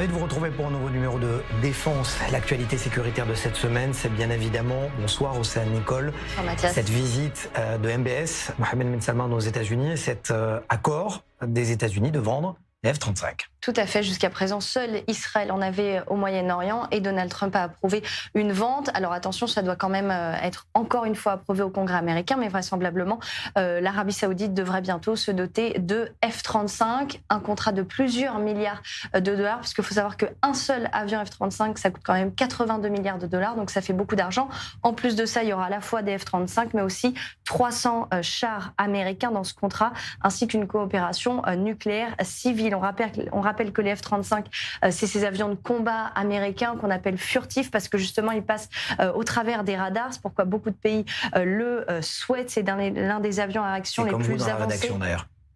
Ravi de vous retrouver pour un nouveau numéro de Défense. L'actualité sécuritaire de cette semaine, c'est bien évidemment, bonsoir Océane Nicole, cette visite de MBS, Mohamed Ben Salman aux États-Unis, et cet accord des États-Unis de vendre les F-35. Tout à fait. Jusqu'à présent, seul Israël en avait au Moyen-Orient et Donald Trump a approuvé une vente. Alors attention, ça doit quand même être encore une fois approuvé au Congrès américain, mais vraisemblablement, l'Arabie Saoudite devrait bientôt se doter de F-35, un contrat de plusieurs milliards de dollars, parce qu'il faut savoir qu'un seul avion F-35, ça coûte quand même 82 milliards de dollars, donc ça fait beaucoup d'argent. En plus de ça, il y aura à la fois des F-35, mais aussi 300 chars américains dans ce contrat, ainsi qu'une coopération nucléaire civile. On rappelle que les F-35, c'est ces avions de combat américains qu'on appelle furtifs parce que justement, ils passent au travers des radars. C'est pourquoi beaucoup de pays le souhaitent. C'est l'un des avions à réaction les plus avancés.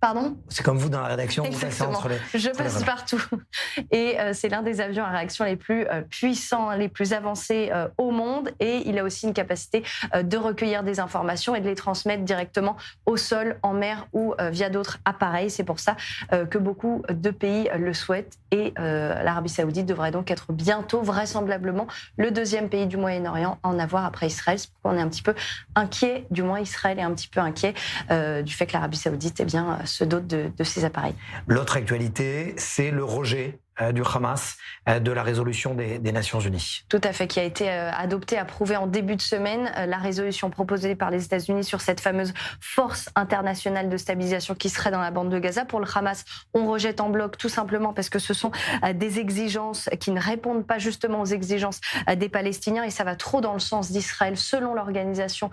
Pardon ? C'est comme vous dans la rédaction, exactement. Vous passez entre Je passe partout. Et c'est l'un des avions à réaction les plus puissants, les plus avancés au monde. Et il a aussi une capacité de recueillir des informations et de les transmettre directement au sol, en mer ou via d'autres appareils. C'est pour ça que beaucoup de pays le souhaitent. Et l'Arabie Saoudite devrait donc être bientôt, vraisemblablement, le deuxième pays du Moyen-Orient à en avoir après Israël. C'est pourquoi on est un petit peu inquiet, du moins Israël est un petit peu inquiet du fait que l'Arabie Saoudite se dote de ces appareils. L'autre actualité, c'est le rejet du Hamas de la résolution des Nations Unies. Tout à fait, qui a été adoptée, approuvée en début de semaine. La résolution proposée par les États-Unis sur cette fameuse force internationale de stabilisation qui serait dans la bande de Gaza. Pour le Hamas, on rejette en bloc tout simplement parce que ce sont des exigences qui ne répondent pas justement aux exigences des Palestiniens et ça va trop dans le sens d'Israël selon l'organisation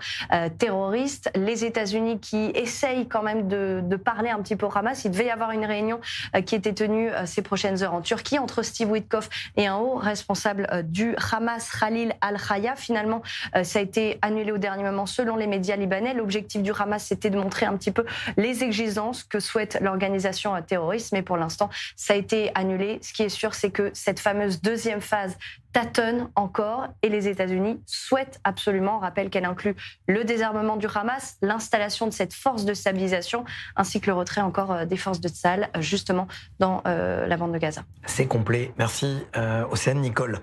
terroriste. Les États-Unis qui essayent quand même de parler un petit peu au Hamas. Il devait y avoir une réunion qui était tenue ces prochaines heures en Turquie entre Steve Witkoff et un haut responsable du Hamas, Khalil al-Khaya. Finalement, ça a été annulé au dernier moment selon les médias libanais. L'objectif du Hamas, c'était de montrer un petit peu les exigences que souhaite l'organisation terroriste, mais pour l'instant, ça a été annulé. Ce qui est sûr, c'est que cette fameuse deuxième phase tâtonne encore et les États-Unis souhaitent absolument, on rappelle qu'elle inclut le désarmement du Hamas, l'installation de cette force de stabilisation ainsi que le retrait encore des forces de Tsahal justement dans la bande de Gaza. C'est complet. Merci Océane Nicole.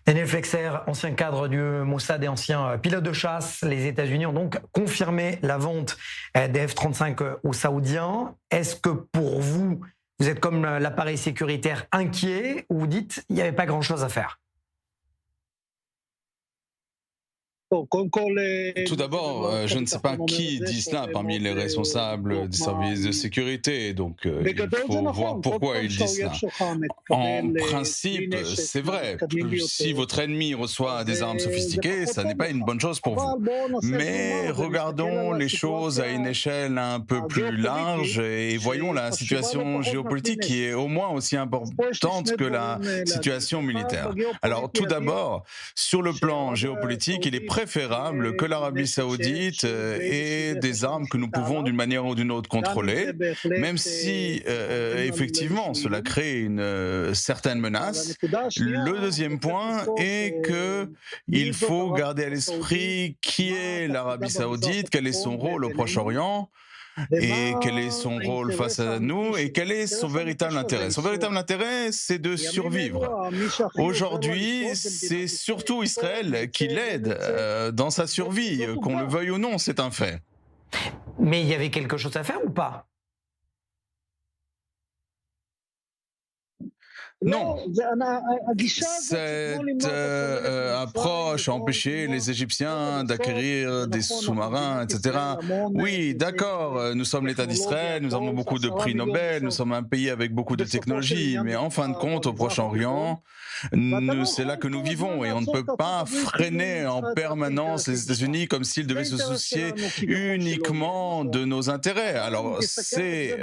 Daniel Flexer, ancien cadre du Mossad et ancien pilote de chasse, les États-Unis ont donc confirmé la vente des F-35 aux Saoudiens. Est-ce que pour vous, vous êtes comme l'appareil sécuritaire inquiet ou vous dites qu'il n'y avait pas grand-chose à faire ? Tout d'abord, je ne sais pas qui dit cela parmi les responsables des services de sécurité, donc il faut voir pourquoi ils disent cela. En principe, c'est vrai, si votre ennemi reçoit des armes sophistiquées, ça n'est pas une bonne chose pour vous. Mais regardons les choses à une échelle un peu plus large et voyons la situation géopolitique qui est au moins aussi importante que la situation militaire. Alors tout d'abord, sur le plan géopolitique, il est préférable que l'Arabie Saoudite ait des armes que nous pouvons d'une manière ou d'une autre contrôler, même si effectivement cela crée une certaine menace. Le deuxième point est qu'il faut garder à l'esprit qui est l'Arabie Saoudite, quel est son rôle au Proche-Orient, et quel est son rôle face à nous et quel est son véritable intérêt. Son véritable intérêt, c'est de survivre. Aujourd'hui, c'est surtout Israël qui l'aide dans sa survie, qu'on le veuille ou non, c'est un fait. Mais il y avait quelque chose à faire ou pas ? Non, cette approche a empêché les Égyptiens d'acquérir des sous-marins, etc. Oui, d'accord, nous sommes l'État d'Israël, nous avons beaucoup de prix Nobel, nous sommes un pays avec beaucoup de technologies, mais en fin de compte, au Proche-Orient, c'est là que nous vivons et on ne peut pas freiner en permanence les États-Unis comme s'ils devaient se soucier uniquement de nos intérêts. Alors, c'est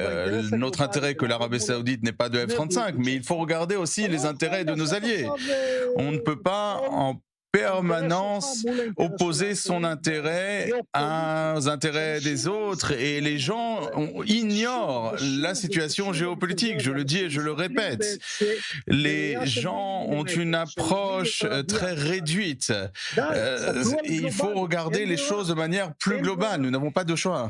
notre intérêt que l'Arabie Saoudite n'ait pas de F-35, mais il faut regarder aussi les intérêts de nos alliés. On ne peut pas en permanence opposer son intérêt aux intérêts des autres et les gens ignorent la situation géopolitique, je le dis et je le répète. Les gens ont une approche très réduite et il faut regarder les choses de manière plus globale, nous n'avons pas de choix.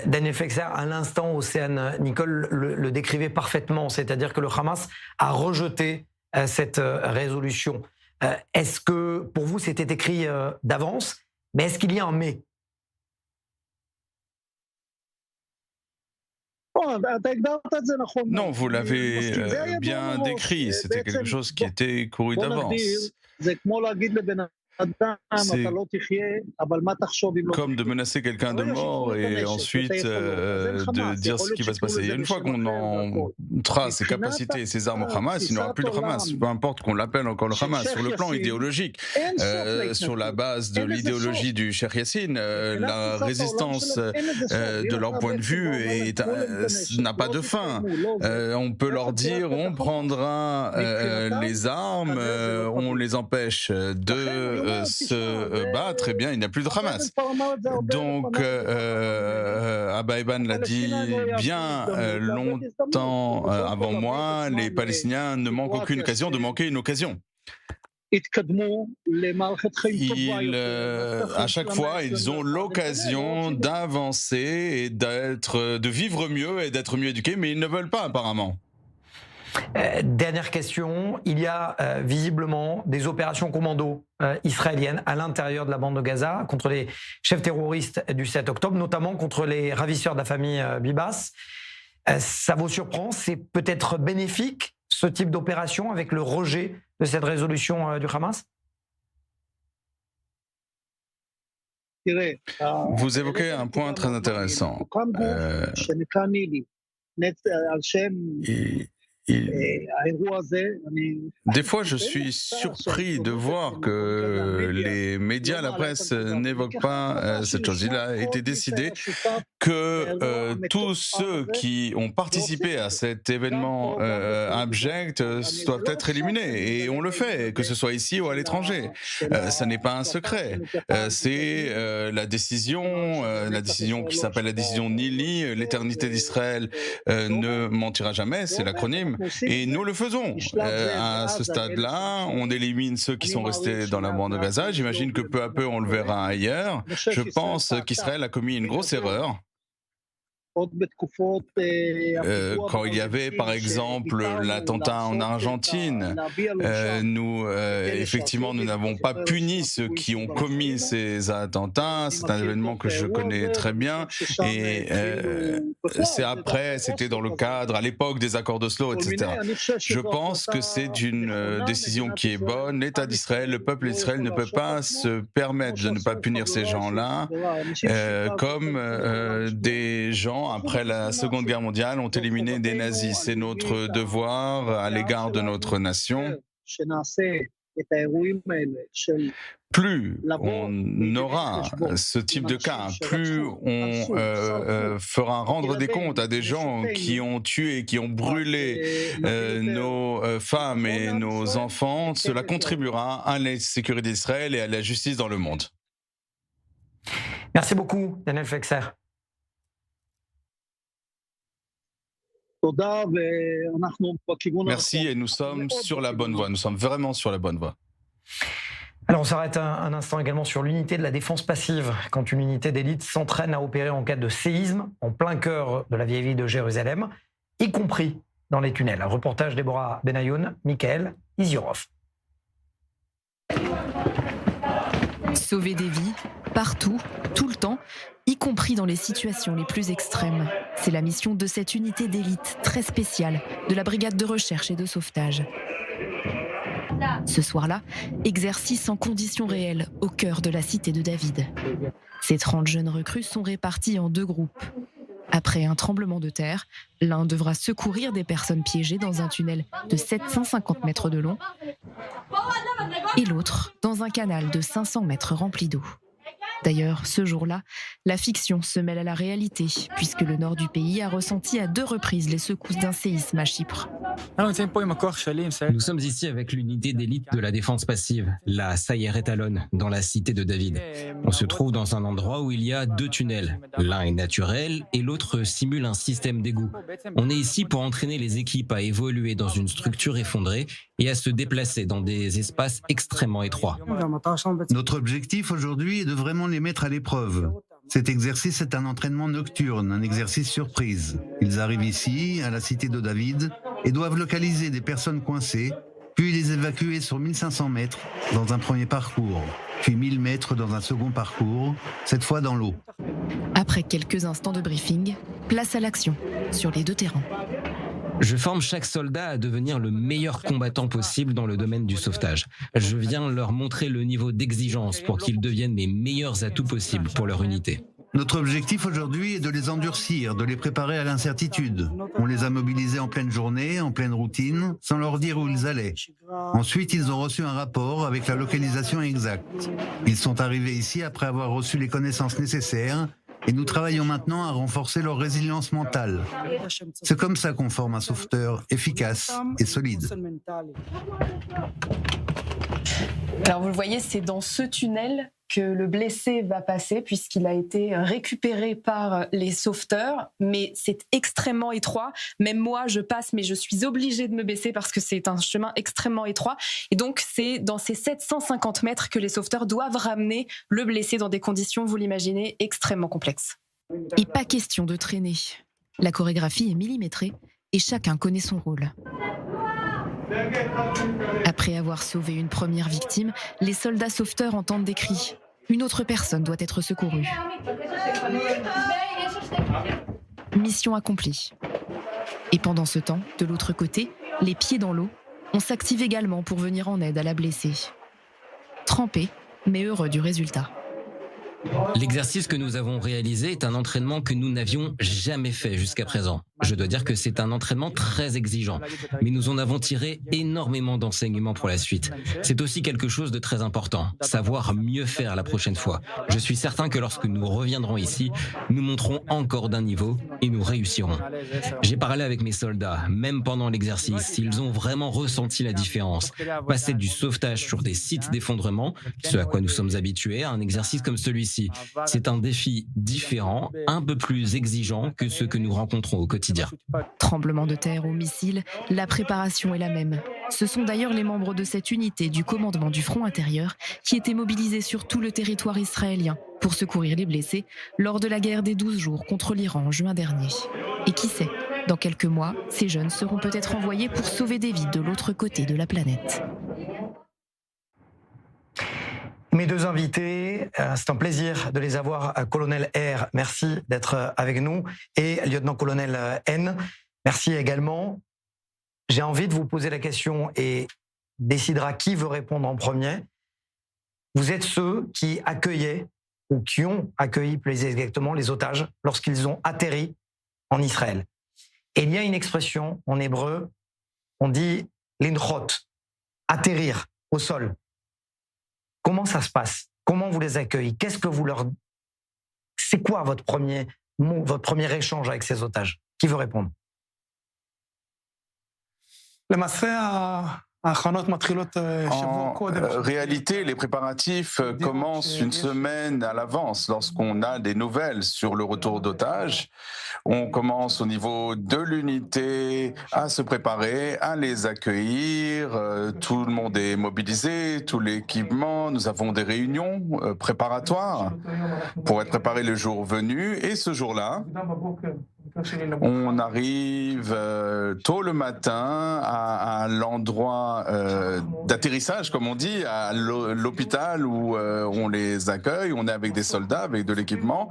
Daniel Flexer, à l'instant, Océane Nicole le décrivait parfaitement, c'est-à-dire que le Hamas a rejeté cette résolution. Est-ce que, pour vous, c'était écrit d'avance, mais est-ce qu'il y a un mais? Non, vous l'avez bien décrit, c'était quelque chose qui était couru d'avance. C'est comme de menacer quelqu'un de mort et ensuite de dire ce qui va se passer. Et une fois qu'on montrera ses capacités et ses armes au Hamas, il n'y aura plus de Hamas, peu importe qu'on l'appelle encore le Hamas. Sur le plan idéologique, sur la base de l'idéologie du Cheikh Yassine, la résistance de leur point de vue n'a pas de fin. On peut leur dire on prendra les armes, on les empêche de se battre, eh bien il n'y a plus de Hamas. Donc Abba Eban l'a dit bien longtemps avant moi, les Palestiniens ne manquent aucune occasion de manquer une occasion. À chaque fois, ils ont l'occasion d'avancer et de vivre mieux et d'être mieux éduqués, mais ils ne veulent pas apparemment. Dernière question, il y a visiblement des opérations commando israéliennes à l'intérieur de la bande de Gaza contre les chefs terroristes du 7 octobre, notamment contre les ravisseurs de la famille Bibas. Ça vous surprend? C'est peut-être bénéfique, ce type d'opération, avec le rejet de cette résolution du Hamas? Vous évoquez un point très intéressant. Des fois, je suis surpris de voir que les médias, la presse n'évoquent pas cette chose. Il a été décidé que tous ceux qui ont participé à cet événement abject doivent être éliminés. Et on le fait, que ce soit ici ou à l'étranger. Ça n'est pas un secret. C'est la décision qui s'appelle la décision Nili, l'éternité d'Israël ne mentira jamais, c'est l'acronyme. Et nous le faisons. À ce stade-là, on élimine ceux qui sont restés dans la bande de Gaza. J'imagine que peu à peu, on le verra ailleurs. Je pense qu'Israël a commis une grosse erreur. Quand il y avait par exemple l'attentat en Argentine, effectivement nous n'avons pas puni ceux qui ont commis ces attentats. C'est un événement que je connais très bien et c'était dans le cadre à l'époque des accords d'Oslo, etc. Je pense que c'est une décision qui est bonne. L'État d'Israël, le peuple d'Israël ne peut pas se permettre de ne pas punir ces gens-là comme des gens après la Seconde Guerre mondiale ont éliminé des nazis. C'est notre devoir à l'égard de notre nation. Plus on aura ce type de cas, plus on fera rendre des comptes à des gens qui ont tué, qui ont brûlé nos femmes et nos enfants, cela contribuera à la sécurité d'Israël et à la justice dans le monde. Merci beaucoup, Daniel Flexer. Merci et nous sommes sur la bonne voie, nous sommes vraiment sur la bonne voie. Alors on s'arrête un instant également sur l'unité de la défense passive, quand une unité d'élite s'entraîne à opérer en cas de séisme en plein cœur de la vieille ville de Jérusalem, y compris dans les tunnels. Un reportage Déborah Benayoun, Michael Iziorov. Sauver des vies, partout, tout le temps, y compris dans les situations les plus extrêmes. C'est la mission de cette unité d'élite très spéciale de la brigade de recherche et de sauvetage. Ce soir-là, exercice en conditions réelles au cœur de la cité de David. Ces 30 jeunes recrues sont répartis en 2 groupes. Après un tremblement de terre, l'un devra secourir des personnes piégées dans un tunnel de 750 mètres de long et l'autre dans un canal de 500 mètres rempli d'eau. D'ailleurs, ce jour-là, la fiction se mêle à la réalité, puisque le nord du pays a ressenti à 2 reprises les secousses d'un séisme à Chypre. Nous sommes ici avec l'unité d'élite de la défense passive, la Sayeret Alon, dans la cité de David. On se trouve dans un endroit où il y a 2 tunnels. L'un est naturel et l'autre simule un système d'égout. On est ici pour entraîner les équipes à évoluer dans une structure effondrée et à se déplacer dans des espaces extrêmement étroits. Notre objectif aujourd'hui est de vraiment les mettre à l'épreuve. Cet exercice est un entraînement nocturne, un exercice surprise. Ils arrivent ici, à la cité de David, et doivent localiser des personnes coincées, puis les évacuer sur 1500 mètres dans un premier parcours, puis 1000 mètres dans un second parcours, cette fois dans l'eau. Après quelques instants de briefing, place à l'action sur les 2 terrains. Je forme chaque soldat à devenir le meilleur combattant possible dans le domaine du sauvetage. Je viens leur montrer le niveau d'exigence pour qu'ils deviennent les meilleurs atouts possibles pour leur unité. Notre objectif aujourd'hui est de les endurcir, de les préparer à l'incertitude. On les a mobilisés en pleine journée, en pleine routine, sans leur dire où ils allaient. Ensuite, ils ont reçu un rapport avec la localisation exacte. Ils sont arrivés ici après avoir reçu les connaissances nécessaires et nous travaillons maintenant à renforcer leur résilience mentale. C'est comme ça qu'on forme un sauveteur efficace et solide. Alors vous le voyez, c'est dans ce tunnel que le blessé va passer puisqu'il a été récupéré par les sauveteurs, mais c'est extrêmement étroit. Même moi, je passe, mais je suis obligée de me baisser parce que c'est un chemin extrêmement étroit. Et donc, c'est dans ces 750 mètres que les sauveteurs doivent ramener le blessé dans des conditions, vous l'imaginez, extrêmement complexes. Et pas question de traîner. La chorégraphie est millimétrée et chacun connaît son rôle. Après avoir sauvé une première victime, les soldats sauveteurs entendent des cris. Une autre personne doit être secourue. Mission accomplie. Et pendant ce temps, de l'autre côté, les pieds dans l'eau, on s'active également pour venir en aide à la blessée. Trempé, mais heureux du résultat. L'exercice que nous avons réalisé est un entraînement que nous n'avions jamais fait jusqu'à présent. Je dois dire que c'est un entraînement très exigeant, mais nous en avons tiré énormément d'enseignements pour la suite. C'est aussi quelque chose de très important, savoir mieux faire la prochaine fois. Je suis certain que lorsque nous reviendrons ici, nous monterons encore d'un niveau et nous réussirons. J'ai parlé avec mes soldats, même pendant l'exercice, ils ont vraiment ressenti la différence. Passer du sauvetage sur des sites d'effondrement, ce à quoi nous sommes habitués, à un exercice comme celui-ci, c'est un défi différent, un peu plus exigeant que ceux que nous rencontrons au quotidien. Tremblement de terre ou missile, la préparation est la même. Ce sont d'ailleurs les membres de cette unité du commandement du front intérieur qui étaient mobilisés sur tout le territoire israélien pour secourir les blessés lors de la guerre des 12 jours contre l'Iran en juin dernier. Et qui sait, dans quelques mois, ces jeunes seront peut-être envoyés pour sauver des vies de l'autre côté de la planète. Mes 2 invités, c'est un plaisir de les avoir. Colonel R, merci d'être avec nous, et lieutenant-colonel N, merci également. J'ai envie de vous poser la question et décidera qui veut répondre en premier. Vous êtes ceux qui accueillaient ou qui ont accueilli plus exactement les otages lorsqu'ils ont atterri en Israël. Et il y a une expression en hébreu, on dit l'inchot, atterrir au sol. Comment ça se passe? Comment vous les accueillez? Qu'est-ce que vous leur... C'est quoi votre premier mot, votre premier échange avec ces otages? Qui veut répondre? En réalité, les préparatifs commencent une semaine à l'avance. Lorsqu'on a des nouvelles sur le retour d'otages, on commence au niveau de l'unité à se préparer, à les accueillir. Tout le monde est mobilisé, tout l'équipement. Nous avons des réunions préparatoires pour être préparés le jour venu. Et ce jour-là, on arrive tôt le matin à l'endroit d'atterrissage, comme on dit, à l'hôpital où on les accueille. On est avec des soldats, avec de l'équipement,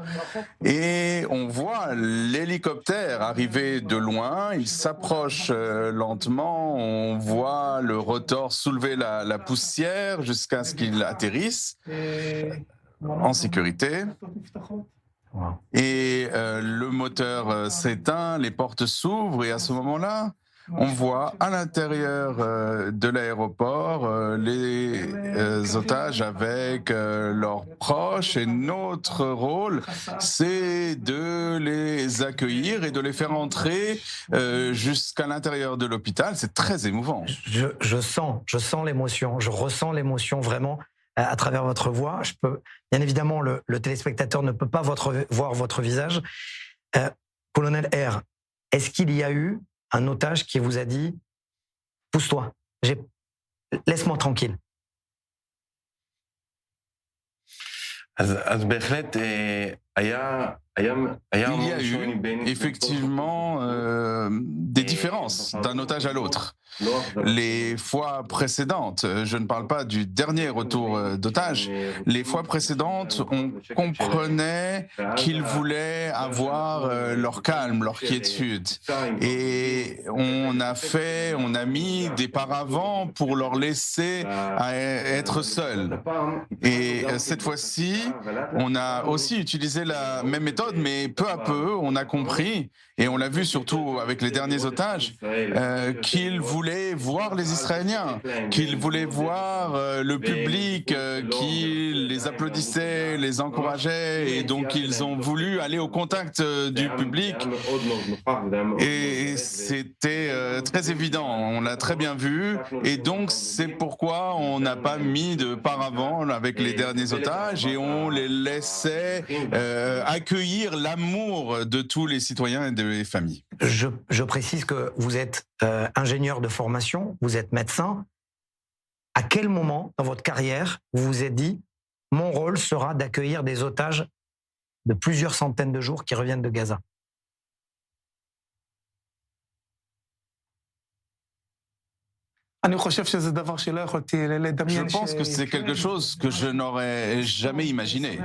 et on voit l'hélicoptère arriver de loin. Il s'approche lentement. On voit le rotor soulever la poussière jusqu'à ce qu'il atterrisse en sécurité. Et le moteur s'éteint, les portes s'ouvrent, et à ce moment-là, on voit à l'intérieur de l'aéroport les otages avec leurs proches, et notre rôle, c'est de les accueillir et de les faire entrer jusqu'à l'intérieur de l'hôpital. C'est très émouvant. Je sens l'émotion, je ressens l'émotion vraiment à travers votre voix. Bien évidemment, le téléspectateur ne peut pas voir votre visage. Colonel R, est-ce qu'il y a eu un otage qui vous a dit « Pousse-toi, laisse-moi tranquille ». Il y a eu effectivement des différences d'un otage à l'autre. Les fois précédentes, je ne parle pas du dernier retour d'otage, les fois précédentes, on comprenait qu'ils voulaient avoir leur calme, leur quiétude. Et on a mis des paravents pour leur laisser être seuls. Et cette fois-ci, on a aussi utilisé la même méthode, mais peu à peu, on a compris, et on l'a vu surtout avec les derniers otages, qu'ils voulaient voir les Israéliens, qu'ils voulaient voir le public qui les applaudissait, les encourageait, et donc ils ont voulu aller au contact du public. Et c'était très évident, on l'a très bien vu, et donc c'est pourquoi on n'a pas mis de paravent avec les derniers otages, et on les laissait accueillir l'amour de tous les citoyens et des familles. Je précise que vous êtes ingénieur de formation, vous êtes médecin. À quel moment dans votre carrière vous vous êtes dit « Mon rôle sera d'accueillir des otages de plusieurs centaines de jours qui reviennent de Gaza » ? Je pense que c'est quelque chose que je n'aurais jamais imaginé.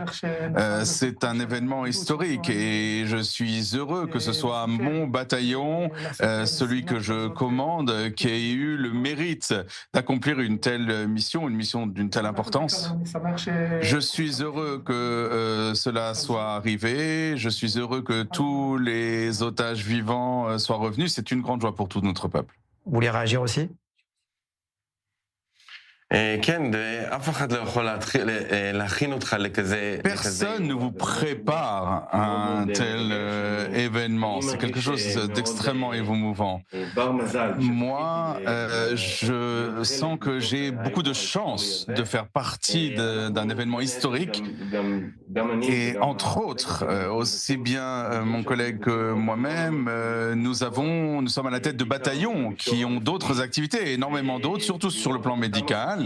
C'est un événement historique et je suis heureux que ce soit mon bataillon, celui que je commande, qui ait eu le mérite d'accomplir une telle mission, une mission d'une telle importance. Je suis heureux que cela soit arrivé. Je suis heureux que tous les otages vivants soient revenus. C'est une grande joie pour tout notre peuple. Vous voulez réagir aussi ? Personne ne vous prépare à un tel événement. C'est quelque chose d'extrêmement émouvant. Moi, je sens que j'ai beaucoup de chance de faire partie d'un événement historique. Et entre autres, aussi bien mon collègue que moi-même, nous sommes à la tête de bataillons qui ont d'autres activités, énormément d'autres, surtout sur le plan médical.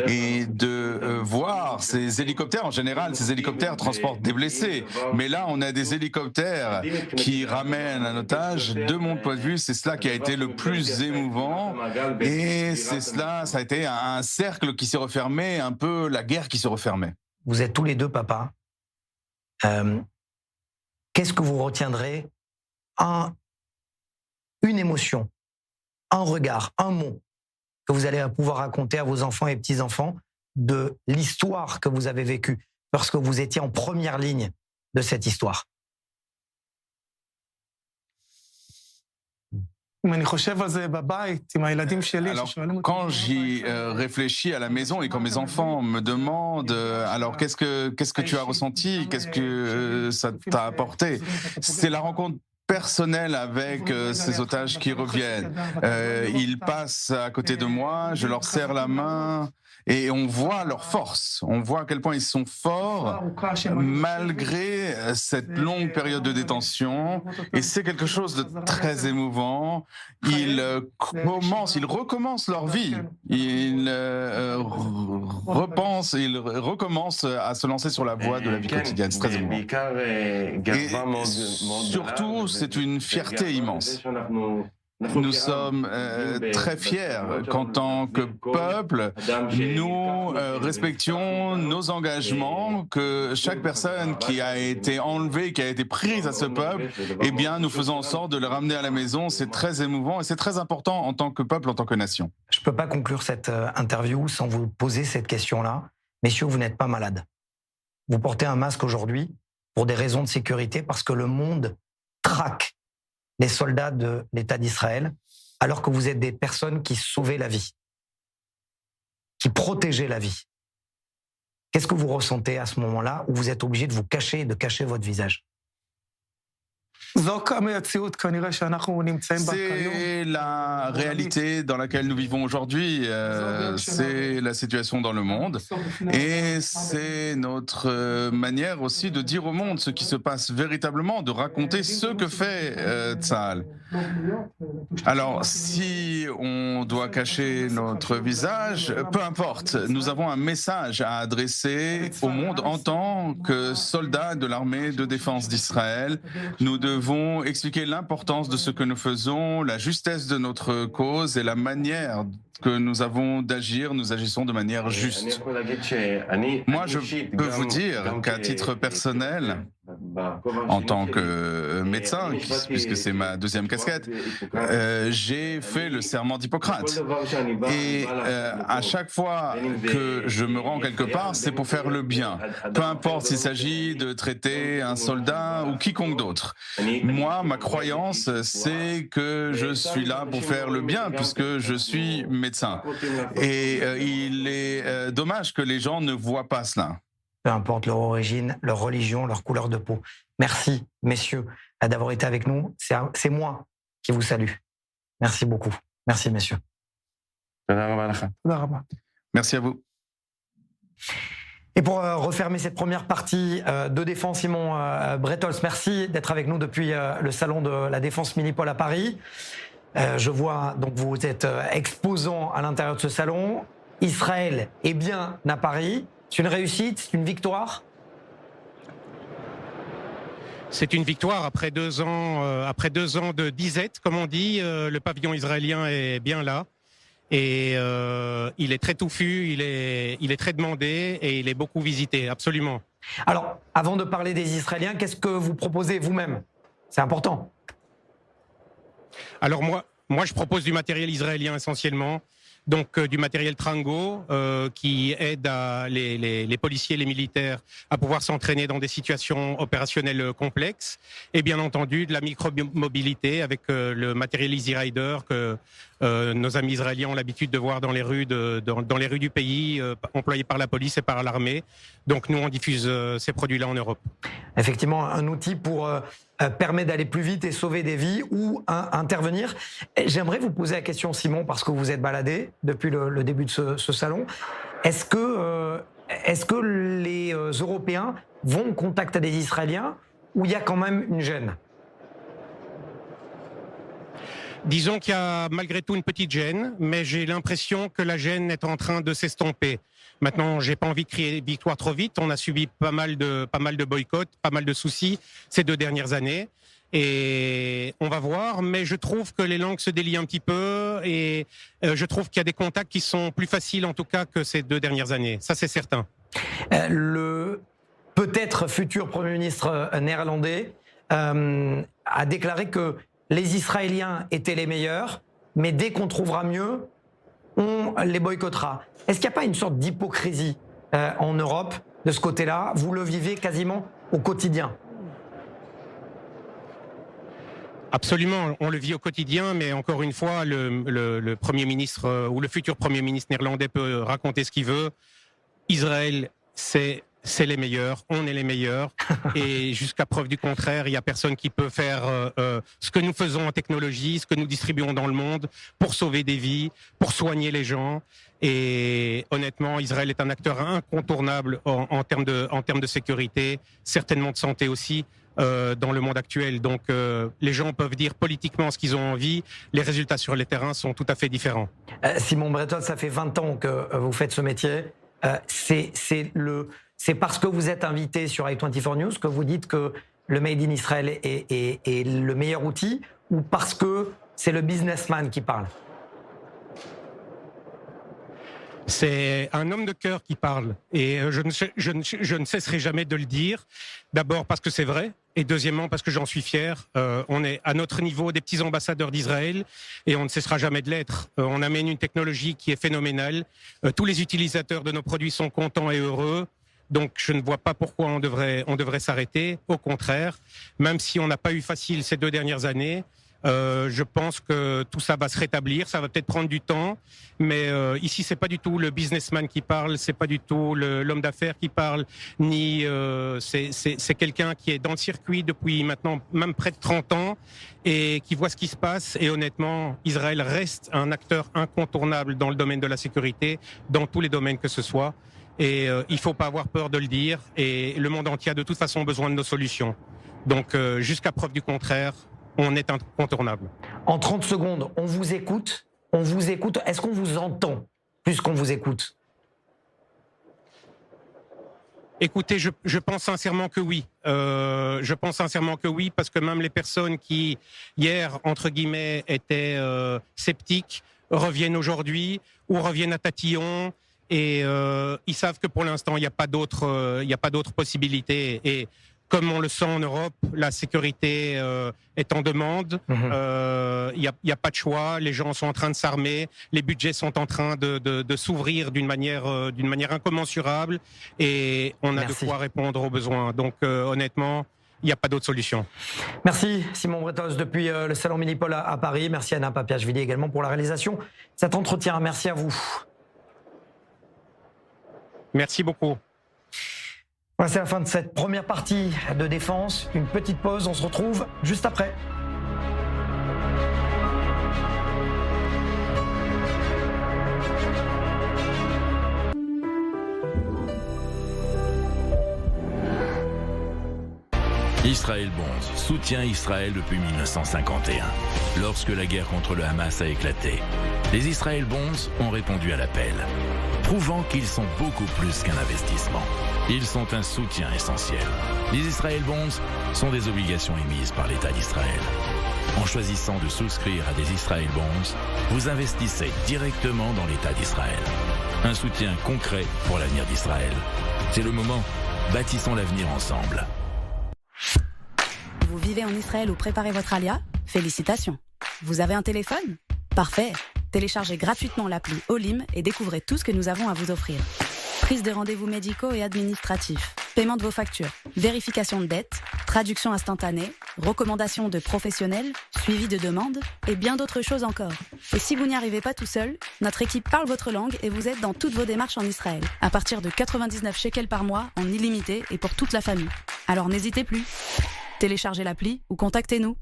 Et de voir ces hélicoptères, en général, ces hélicoptères transportent des blessés. Mais là, on a des hélicoptères qui ramènent un otage. De mon point de vue, c'est cela qui a été le plus émouvant. Et c'est cela, ça a été un cercle qui s'est refermé, un peu la guerre qui se refermait. Vous êtes tous les deux papas. Qu'est-ce que vous retiendrez ? Une émotion, un regard, un mot que vous allez pouvoir raconter à vos enfants et petits-enfants de l'histoire que vous avez vécue lorsque vous étiez en première ligne de cette histoire. Alors, quand j'y réfléchis à la maison et quand mes enfants me demandent alors qu'est-ce que tu as ressenti, qu'est-ce que ça t'a apporté, c'est la rencontre personnel avec ces otages qui reviennent. Ils passent à côté de moi, je leur serre la main et on voit leur force. On voit à quel point ils sont forts malgré cette longue période de détention. Et c'est quelque chose de très émouvant. Ils recommencent leur vie. Ils recommencent à se lancer sur la voie de la vie quotidienne. C'est très émouvant. Et surtout, c'est une fierté immense. Nous sommes très fiers qu'en tant que peuple, nous respections nos engagements, que chaque personne qui a été enlevée, qui a été prise à ce peuple, eh bien, nous faisons en sorte de le ramener à la maison. C'est très émouvant et c'est très important en tant que peuple, en tant que nation. Je ne peux pas conclure cette interview sans vous poser cette question-là. Messieurs, vous n'êtes pas malades. Vous portez un masque aujourd'hui pour des raisons de sécurité parce que le monde traque les soldats de l'État d'Israël, alors que vous êtes des personnes qui sauvaient la vie, qui protégeaient la vie. Qu'est-ce que vous ressentez à ce moment-là où vous êtes obligé de vous cacher et de cacher votre visage ? C'est la réalité dans laquelle nous vivons aujourd'hui, c'est la situation dans le monde et c'est notre manière aussi de dire au monde ce qui se passe véritablement, de raconter ce que fait Tsahal. Alors, si on doit cacher notre visage, peu importe, nous avons un message à adresser au monde en tant que soldats de l'armée de défense d'Israël. Nous devons expliquer l'importance de ce que nous faisons, la justesse de notre cause et la manière que nous avons d'agir, nous agissons de manière juste. Moi, je peux vous dire qu'à titre personnel, en tant que médecin, puisque c'est ma deuxième casquette, j'ai fait le serment d'Hippocrate. Et à chaque fois que je me rends quelque part, c'est pour faire le bien. Peu importe s'il s'agit de traiter un soldat ou quiconque d'autre. Moi, ma croyance, c'est que je suis là pour faire le bien, puisque je suis médecin. Et il est dommage que les gens ne voient pas cela. Peu importe leur origine, leur religion, leur couleur de peau. Merci, messieurs, d'avoir été avec nous. C'est moi qui vous salue. Merci beaucoup. Merci, messieurs. Merci à vous. Et pour refermer cette première partie de défense, Simon Bretols, merci d'être avec nous depuis le salon de la défense Minipol à Paris. Je vois donc vous êtes exposant à l'intérieur de ce salon. Israël est bien à Paris. C'est une réussite, c'est une victoire? C'est une victoire après 2 ans de disette, comme on dit. Le pavillon israélien est bien là. Et il est très touffu, il est très demandé et il est beaucoup visité, absolument. Alors, avant de parler des Israéliens, qu'est-ce que vous proposez vous-même? C'est important. Alors moi, je propose du matériel israélien essentiellement. Donc du matériel Trango qui aide les policiers, les militaires à pouvoir s'entraîner dans des situations opérationnelles complexes. Et bien entendu de la micro-mobilité avec le matériel Easy Rider que nos amis israéliens ont l'habitude de voir dans les rues du pays, employés par la police et par l'armée. Donc nous, on diffuse ces produits-là en Europe. Effectivement, un outil pour permet d'aller plus vite et sauver des vies ou intervenir. J'aimerais vous poser la question, Simon, parce que vous êtes baladé depuis le début de ce salon. Est-ce que les Européens vont au contact des Israéliens ou il y a quand même une gêne? Disons qu'il y a malgré tout une petite gêne, mais j'ai l'impression que la gêne est en train de s'estomper. Maintenant, j'ai pas envie de crier victoire trop vite. On a subi pas mal de boycotts, pas mal de soucis ces 2 dernières années. Et on va voir, mais je trouve que les langues se délient un petit peu et je trouve qu'il y a des contacts qui sont plus faciles en tout cas que ces 2 dernières années. Ça, c'est certain. Le peut-être futur Premier ministre néerlandais a déclaré que les Israéliens étaient les meilleurs, mais dès qu'on trouvera mieux, on les boycottera. Est-ce qu'il n'y a pas une sorte d'hypocrisie en Europe de ce côté-là? Vous le vivez quasiment au quotidien. Absolument, on le vit au quotidien, mais encore une fois, le Premier ministre ou le futur Premier ministre néerlandais peut raconter ce qu'il veut. Israël, c'est les meilleurs, on est les meilleurs, et jusqu'à preuve du contraire, il n'y a personne qui peut faire ce que nous faisons en technologie, ce que nous distribuons dans le monde pour sauver des vies, pour soigner les gens. Et honnêtement, Israël est un acteur incontournable en termes de sécurité, certainement de santé aussi. Dans le monde actuel. Donc les gens peuvent dire politiquement ce qu'ils ont envie, les résultats sur les terrains sont tout à fait différents. Simon Bretols, ça fait 20 ans que vous faites ce métier. C'est parce que vous êtes invité sur i24 News que vous dites que le Made in Israel est le meilleur outil, ou parce que c'est le businessman qui parle? C'est un homme de cœur qui parle et je ne cesserai jamais de le dire. D'abord parce que c'est vrai et deuxièmement parce que j'en suis fier. On est à notre niveau des petits ambassadeurs d'Israël et on ne cessera jamais de l'être. On amène une technologie qui est phénoménale. Tous les utilisateurs de nos produits sont contents et heureux. Donc je ne vois pas pourquoi on devrait s'arrêter. Au contraire, même si on n'a pas eu facile ces 2 dernières années, Je pense que tout ça va se rétablir, ça va peut-être prendre du temps, mais ici c'est pas du tout le businessman qui parle, c'est pas du tout l'homme d'affaires qui parle, ni c'est quelqu'un qui est dans le circuit depuis maintenant même près de 30 ans et qui voit ce qui se passe. Et honnêtement, Israël reste un acteur incontournable dans le domaine de la sécurité, dans tous les domaines que ce soit. Et il faut pas avoir peur de le dire. Et le monde entier a de toute façon besoin de nos solutions. Donc jusqu'à preuve du contraire, on est incontournable. En 30 secondes, on vous écoute. Est-ce qu'on vous entend plus qu'on vous écoute? Écoutez, je pense sincèrement que oui. Je pense sincèrement que oui, parce que même les personnes qui, hier, entre guillemets, étaient sceptiques, reviennent aujourd'hui ou reviennent à tatillon. Et ils savent que pour l'instant, il n'y a pas d'autres possibilités. Et comme on le sent en Europe, la sécurité est en demande. Il n'y a pas de choix. Les gens sont en train de s'armer. Les budgets sont en train de s'ouvrir d'une manière incommensurable. Et on a de quoi répondre aux besoins. Donc honnêtement, il n'y a pas d'autre solution. Merci Simon Bretos depuis le Salon Milipol à Paris. Merci Anna Papiachvili également pour la réalisation de cet entretien. Merci à vous. Merci beaucoup. Voilà, c'est la fin de cette première partie de défense. Une petite pause, on se retrouve juste après. Israël Bonds soutient Israël depuis 1951, lorsque la guerre contre le Hamas a éclaté. Les Israël Bonds ont répondu à l'appel, prouvant qu'ils sont beaucoup plus qu'un investissement. Ils sont un soutien essentiel. Les Israël Bonds sont des obligations émises par l'État d'Israël. En choisissant de souscrire à des Israël Bonds, vous investissez directement dans l'État d'Israël. Un soutien concret pour l'avenir d'Israël. C'est le moment. Bâtissons l'avenir ensemble. Vous vivez en Israël ou préparez votre alia? Félicitations. Vous avez un téléphone? Parfait. Téléchargez gratuitement l'appli Olim et découvrez tout ce que nous avons à vous offrir. Prise de rendez-vous médicaux et administratifs, paiement de vos factures, vérification de dettes, traduction instantanée, recommandations de professionnels, suivi de demandes et bien d'autres choses encore. Et si vous n'y arrivez pas tout seul, notre équipe parle votre langue et vous aide dans toutes vos démarches en Israël, à partir de 99 shekels par mois en illimité et pour toute la famille. Alors n'hésitez plus. Téléchargez l'appli ou contactez-nous.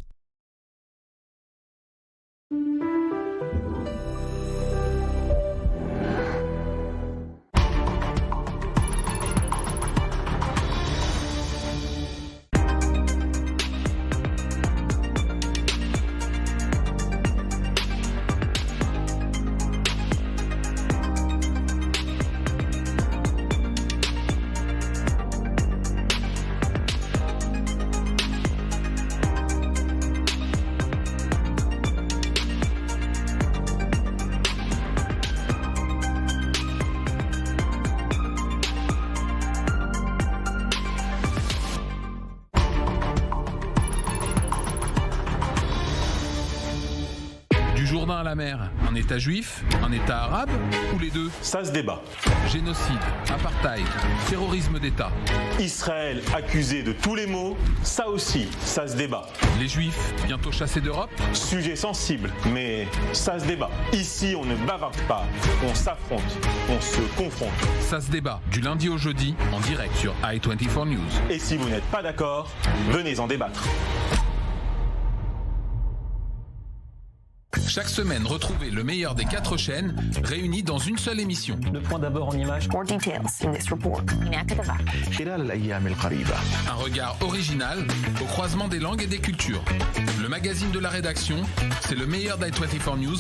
Jourdain à la mer, un État juif, un État arabe ou les deux? Ça se débat. Génocide, apartheid, terrorisme d'État. Israël accusé de tous les maux, ça aussi, ça se débat. Les Juifs bientôt chassés d'Europe? Sujet sensible, mais ça se débat. Ici, on ne bavarde pas, on s'affronte, on se confronte. Ça se débat du lundi au jeudi en direct sur i24 News. Et si vous n'êtes pas d'accord, venez en débattre. Chaque semaine, retrouvez le meilleur des 4 chaînes réunies dans une seule émission. Le point d'abord en image. Un regard original au croisement des langues et des cultures. Le magazine de la rédaction, c'est le meilleur d'i24 News,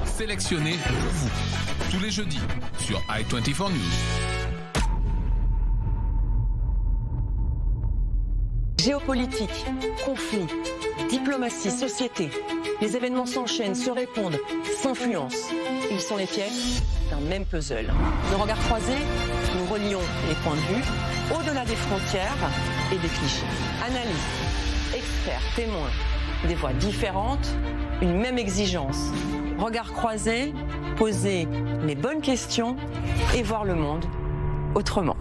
sélectionné pour vous. Tous les jeudis sur i24 News. Géopolitique, conflit, diplomatie, société. Les événements s'enchaînent, se répondent, s'influencent. Ils sont les pièces d'un même puzzle. De regards croisés, nous relions les points de vue au-delà des frontières et des clichés. Analyse, experts, témoins, des voix différentes, une même exigence. Regards croisés, poser les bonnes questions et voir le monde autrement.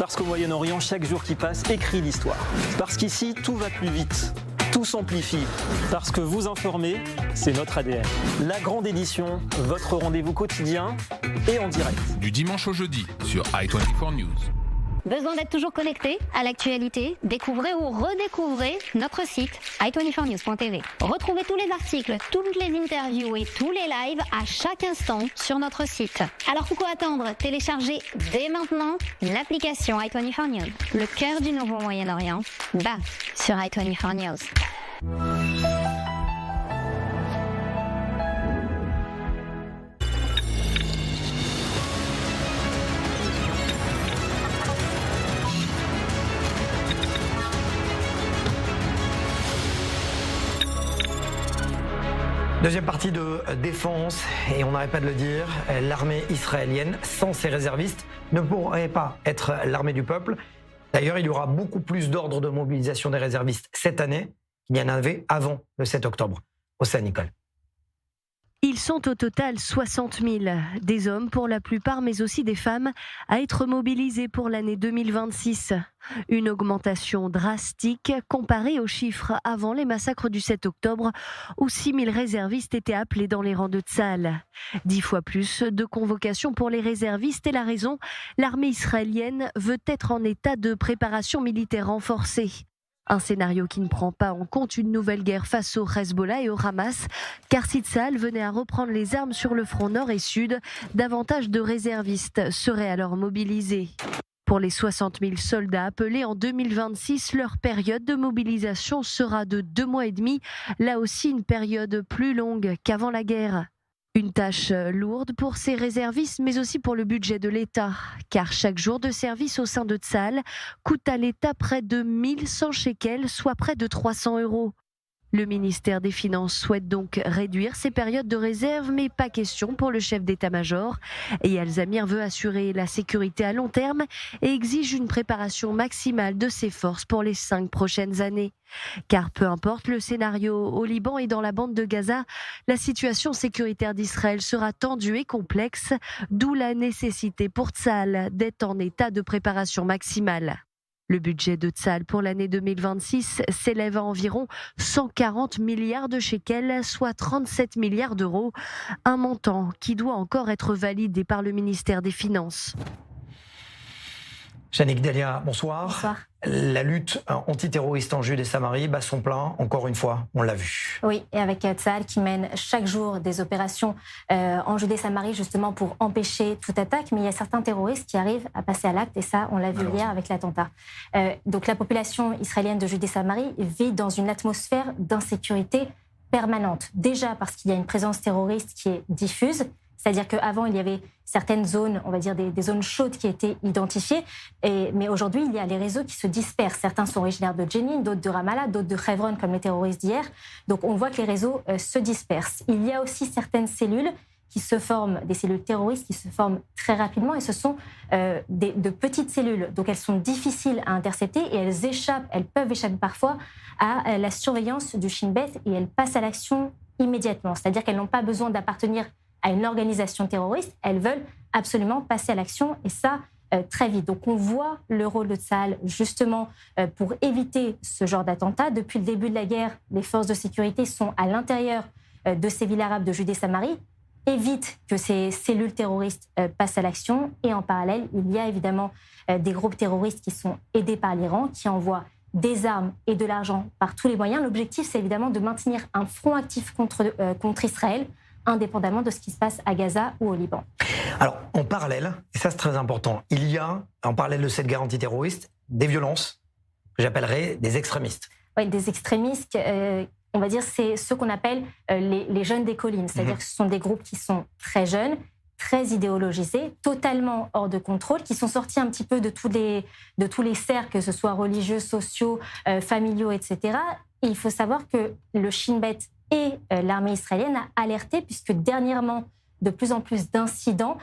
Parce qu'au Moyen-Orient, chaque jour qui passe écrit l'histoire. Parce qu'ici, tout va plus vite. Tout s'amplifie. Parce que vous informer, c'est notre ADN. La Grande Édition, votre rendez-vous quotidien et en direct. Du dimanche au jeudi sur i24 News. Besoin d'être toujours connecté à l'actualité? Découvrez ou redécouvrez notre site i24news.tv. Retrouvez tous les articles, toutes les interviews et tous les lives à chaque instant sur notre site. Alors pourquoi attendre? Téléchargez dès maintenant l'application i24 News. Le cœur du nouveau Moyen-Orient, bat sur i24 News. Deuxième partie de défense, et on n'arrête pas de le dire, l'armée israélienne, sans ses réservistes, ne pourrait pas être l'armée du peuple. D'ailleurs, il y aura beaucoup plus d'ordres de mobilisation des réservistes cette année qu'il y en avait avant le 7 octobre. Océane Nicole. Ils sont au total 60 000, des hommes pour la plupart, mais aussi des femmes, à être mobilisés pour l'année 2026. Une augmentation drastique comparée aux chiffres avant les massacres du 7 octobre, où 6 000 réservistes étaient appelés dans les rangs de Tsahal. 10 fois plus de convocations pour les réservistes, et la raison, l'armée israélienne veut être en état de préparation militaire renforcée. Un scénario qui ne prend pas en compte une nouvelle guerre face au Hezbollah et au Hamas, car si Tsahal venait à reprendre les armes sur le front nord et sud, davantage de réservistes seraient alors mobilisés. Pour les 60 000 soldats appelés en 2026, leur période de mobilisation sera de 2 mois et demi, là aussi une période plus longue qu'avant la guerre. Une tâche lourde pour ces réservistes, mais aussi pour le budget de l'État, car chaque jour de service au sein de Tsahal coûte à l'État près de 1100 shekels, soit près de 300 €. Le ministère des Finances souhaite donc réduire ces périodes de réserve, mais pas question pour le chef d'état-major. Et Al-Zamir veut assurer la sécurité à long terme et exige une préparation maximale de ses forces pour les 5 prochaines années. Car peu importe le scénario au Liban et dans la bande de Gaza, la situation sécuritaire d'Israël sera tendue et complexe, d'où la nécessité pour Tsahal d'être en état de préparation maximale. Le budget de Tsahal pour l'année 2026 s'élève à environ 140 milliards de shekels, soit 37 milliards d'euros, un montant qui doit encore être validé par le ministère des Finances. Yannick Delia, bonsoir. Bonsoir. La lutte antiterroriste en Judée-Samarie bat son plein, encore une fois, on l'a vu. Oui, et avec Tsahal qui mène chaque jour des opérations en Judée-Samarie justement pour empêcher toute attaque, mais il y a certains terroristes qui arrivent à passer à l'acte, et ça, on l'a vu hier avec l'attentat. Donc la population israélienne de Judée-Samarie vit dans une atmosphère d'insécurité permanente. Déjà parce qu'il y a une présence terroriste qui est diffuse, c'est-à-dire qu'avant, il y avait certaines zones, on va dire des zones chaudes qui étaient identifiées, mais aujourd'hui, il y a les réseaux qui se dispersent. Certains sont originaires de Jenin, d'autres de Ramallah, d'autres de Hebron, comme les terroristes d'hier. Donc on voit que les réseaux se dispersent. Il y a aussi certaines cellules qui se forment, des cellules terroristes qui se forment très rapidement, et ce sont de petites cellules. Donc elles sont difficiles à intercepter et elles peuvent échapper parfois à la surveillance du Shin Bet, et elles passent à l'action immédiatement. C'est-à-dire qu'elles n'ont pas besoin d'appartenir à une organisation terroriste, elles veulent absolument passer à l'action, et ça très vite. Donc on voit le rôle de Tsahal justement pour éviter ce genre d'attentat. Depuis le début de la guerre, les forces de sécurité sont à l'intérieur de ces villes arabes de Judée-Samarie, évitent que ces cellules terroristes passent à l'action, et en parallèle, il y a évidemment des groupes terroristes qui sont aidés par l'Iran, qui envoient des armes et de l'argent par tous les moyens. L'objectif, c'est évidemment de maintenir un front actif contre Israël, indépendamment de ce qui se passe à Gaza ou au Liban. Alors, en parallèle, et ça c'est très important, il y a, en parallèle de cette guerre antiterroriste, des violences que j'appellerais des extrémistes. Oui, des extrémistes, on va dire, c'est ce qu'on appelle les jeunes des collines. C'est-à-dire que ce sont des groupes qui sont très jeunes, très idéologisés, totalement hors de contrôle, qui sont sortis un petit peu de tous les cercles, que ce soit religieux, sociaux, familiaux, etc. Et il faut savoir que le Shin Bet et l'armée israélienne a alerté, puisque dernièrement, de plus en plus d'incidents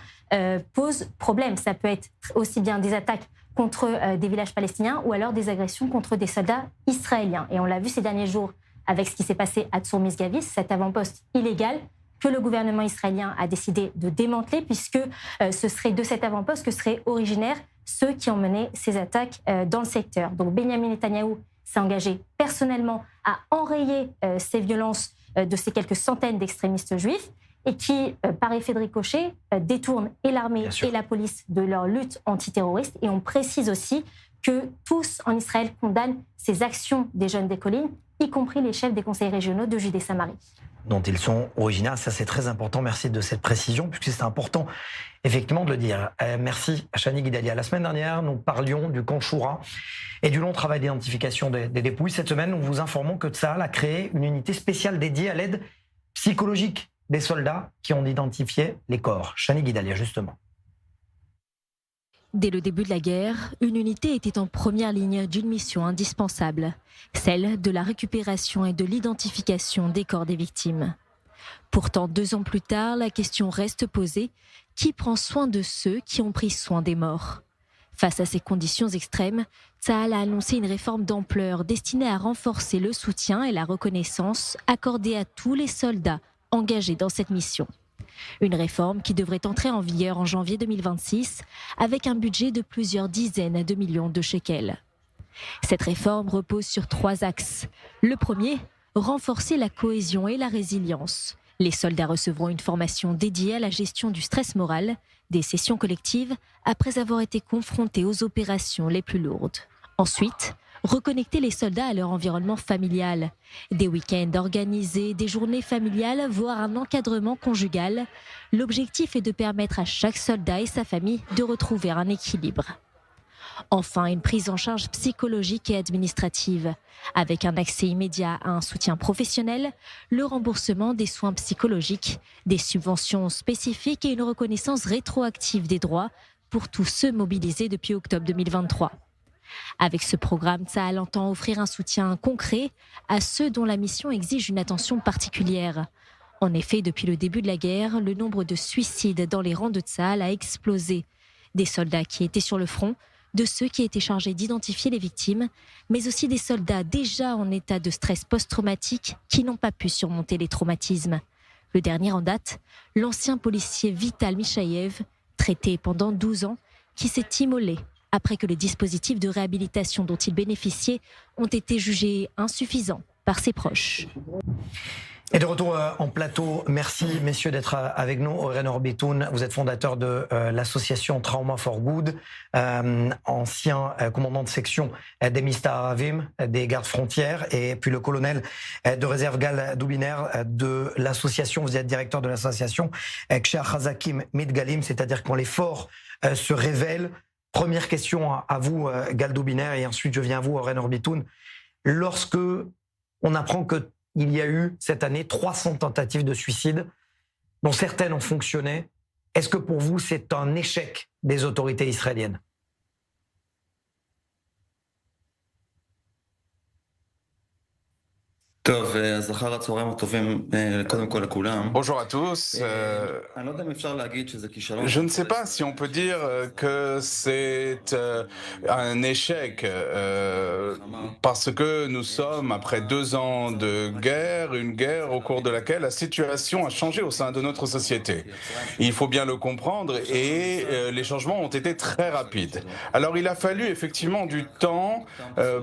posent problème. Ça peut être aussi bien des attaques contre des villages palestiniens, ou alors des agressions contre des soldats israéliens. Et on l'a vu ces derniers jours avec ce qui s'est passé à Tsour Misgavis, cet avant-poste illégal que le gouvernement israélien a décidé de démanteler, puisque ce serait de cet avant-poste que seraient originaires ceux qui ont mené ces attaques dans le secteur. Donc Benyamin Netanyahou s'est engagé personnellement à enrayer ces violences de ces quelques centaines d'extrémistes juifs et qui, par effet de ricochet, détournent et l'armée et la police de leur lutte antiterroriste. Et on précise aussi que tous en Israël condamnent ces actions des jeunes des collines, y compris les chefs des conseils régionaux de Judée-Samarie. Dont ils sont originaires, ça c'est très important, merci de cette précision, puisque c'est important effectivement de le dire. Merci à Chani Guidalia. La semaine dernière, nous parlions du camp Shura et du long travail d'identification des dépouilles. Cette semaine, nous vous informons que Tsahal a créé une unité spéciale dédiée à l'aide psychologique des soldats qui ont identifié les corps. Chani Guidalia, justement. Dès le début de la guerre, une unité était en première ligne d'une mission indispensable, celle de la récupération et de l'identification des corps des victimes. Pourtant, 2 ans plus tard, la question reste posée, qui prend soin de ceux qui ont pris soin des morts ? Face à ces conditions extrêmes, Tsahal a annoncé une réforme d'ampleur destinée à renforcer le soutien et la reconnaissance accordés à tous les soldats engagés dans cette mission. Une réforme qui devrait entrer en vigueur en janvier 2026 avec un budget de plusieurs dizaines de millions de shekels. Cette réforme repose sur 3 axes. Le premier, renforcer la cohésion et la résilience. Les soldats recevront une formation dédiée à la gestion du stress moral, des sessions collectives après avoir été confrontés aux opérations les plus lourdes. Ensuite, reconnecter les soldats à leur environnement familial. Des week-ends organisés, des journées familiales, voire un encadrement conjugal. L'objectif est de permettre à chaque soldat et sa famille de retrouver un équilibre. Enfin, une prise en charge psychologique et administrative, avec un accès immédiat à un soutien professionnel, le remboursement des soins psychologiques, des subventions spécifiques et une reconnaissance rétroactive des droits pour tous ceux mobilisés depuis octobre 2023. Avec ce programme, Tsahal entend offrir un soutien concret à ceux dont la mission exige une attention particulière. En effet, depuis le début de la guerre, le nombre de suicides dans les rangs de Tsahal a explosé. Des soldats qui étaient sur le front, de ceux qui étaient chargés d'identifier les victimes, mais aussi des soldats déjà en état de stress post-traumatique qui n'ont pas pu surmonter les traumatismes. Le dernier en date, l'ancien policier Vital Mishayev, traité pendant 12 ans, qui s'est immolé après que les dispositifs de réhabilitation dont il bénéficiait ont été jugés insuffisants par ses proches. Et de retour en plateau, merci messieurs d'être avec nous. Oren Orbitoun, vous êtes fondateur de l'association Trauma for Good, ancien commandant de section des Mistar Aravim, des gardes frontières, et puis le colonel de réserve Gal Doubiner de l'association, vous êtes directeur de l'association Ksher Chazakim Mitgalim, c'est-à-dire quand les forts se révèlent. Première question à vous, Gal Doubiner, et ensuite je viens à vous, Oren Orbitoun. Lorsque on apprend qu'il y a eu cette année 300 tentatives de suicide, dont certaines ont fonctionné, est-ce que pour vous c'est un échec des autorités israéliennes ? Bonjour à tous. Je ne sais pas si on peut dire que c'est un échec parce que nous sommes après 2 ans de guerre, une guerre au cours de laquelle la situation a changé au sein de notre société. Il faut bien le comprendre et les changements ont été très rapides. Alors il a fallu effectivement du temps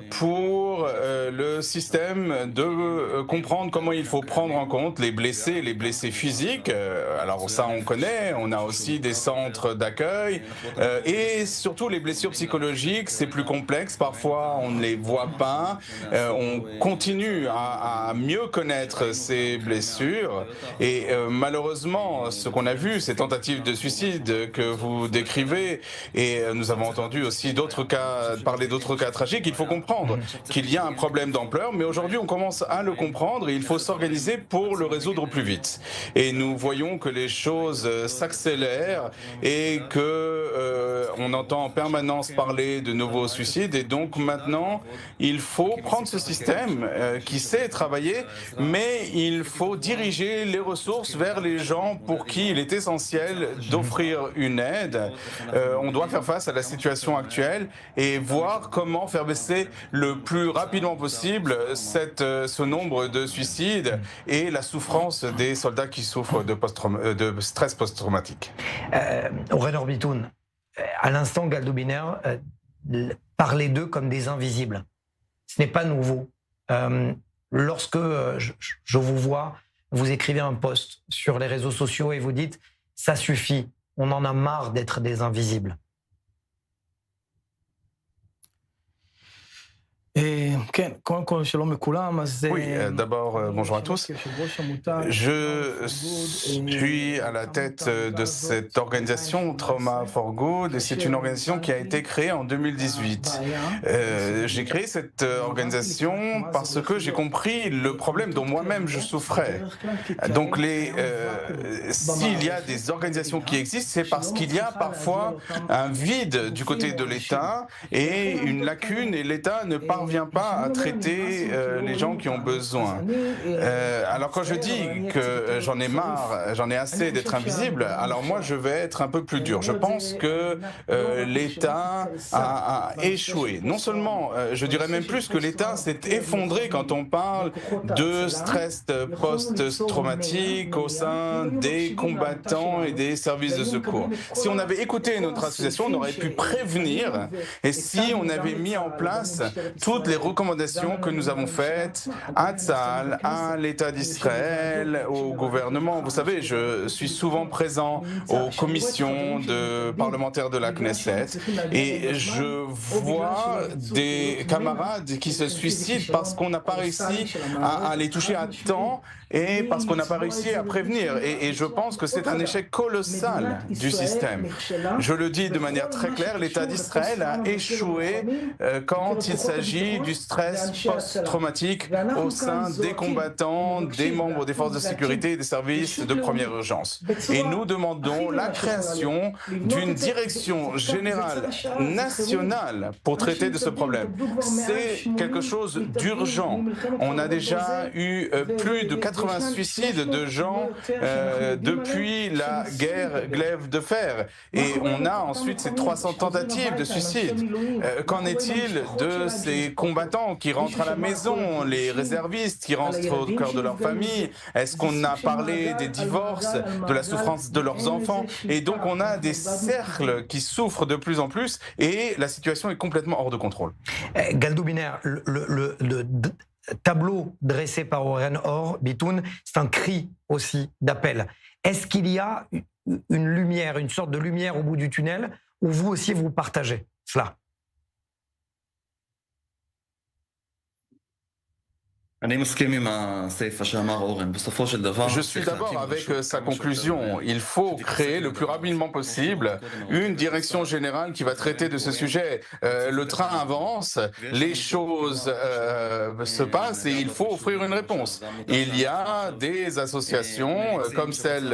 pour le système de comprendre comment il faut prendre en compte les blessés physiques. Alors ça on connaît, on a aussi des centres d'accueil et surtout les blessures psychologiques, c'est plus complexe, parfois on ne les voit pas, on continue à mieux connaître ces blessures et malheureusement ce qu'on a vu, ces tentatives de suicide que vous décrivez, et nous avons entendu aussi parler d'autres cas tragiques, il faut comprendre qu'il y a un problème d'ampleur, mais aujourd'hui on commence à le comprendre et il faut s'organiser pour le résoudre plus vite. Et nous voyons que les choses s'accélèrent et que on entend en permanence parler de nouveaux suicides, et donc maintenant il faut prendre ce système qui sait travailler, mais il faut diriger les ressources vers les gens pour qui il est essentiel d'offrir une aide. On doit faire face à la situation actuelle et voir comment faire baisser le plus rapidement possible ce nombre de suicides et la souffrance des soldats qui souffrent de stress post-traumatique. Oren Orbitoun, À l'instant, Galdo Biner parlait d'eux comme des invisibles. Ce n'est pas nouveau. Lorsque je vous vois, vous écrivez un post sur les réseaux sociaux et vous dites « ça suffit, on en a marre d'être des invisibles ». Oui, d'abord, bonjour à tous. Je suis à la tête de cette organisation Trauma for Good et c'est une organisation qui a été créée en 2018. J'ai créé cette organisation parce que j'ai compris le problème dont moi-même je souffrais. Donc, s'il y a des organisations qui existent, c'est parce qu'il y a parfois un vide du côté de l'État et une lacune et l'État ne parvient pas à traiter les gens qui ont besoin. Alors quand je dis que j'en ai marre, j'en ai assez d'être invisible, alors moi je vais être un peu plus dur. Je pense que l'État a échoué. Non seulement, je dirais même plus que l'État s'est effondré quand on parle de stress post-traumatique au sein des combattants et des services de secours. Si on avait écouté notre association, on aurait pu prévenir et si on avait mis en place toutes les recommandations que nous avons faites à Tzahal, à l'État d'Israël, au gouvernement. Vous savez, je suis souvent présent aux commissions parlementaires de la Knesset et je vois des camarades qui se suicident parce qu'on n'a pas réussi à les toucher à temps et parce qu'on n'a pas réussi à prévenir. Et je pense que c'est un échec colossal du système. Je le dis de manière très claire, l'État d'Israël a échoué quand il s'agit du stress post-traumatique au sein des combattants, des membres des forces de sécurité et des services de première urgence. Et nous demandons la création d'une direction générale nationale pour traiter de ce problème. C'est quelque chose d'urgent. On a déjà eu plus de 80 suicides de gens depuis la guerre glaive de fer. Et on a ensuite ces 300 tentatives de suicide. Qu'en est-il de ces combattants qui rentrent à la maison, les réservistes qui rentrent au cœur de leur famille? Est-ce qu'on a parlé des divorces, de la souffrance de leurs enfants? Et donc on a des cercles qui souffrent de plus en plus et la situation est complètement hors de contrôle. Galdo Biner, le tableau dressé par Oren Or Bitoun, c'est un cri aussi d'appel. Est-ce qu'il y a une lumière, une sorte de lumière au bout du tunnel où vous aussi vous partagez cela? Je suis d'accord avec sa conclusion. Il faut créer le plus rapidement possible une direction générale qui va traiter de ce sujet. Le train avance, les choses se passent et il faut offrir une réponse. Il y a des associations comme celle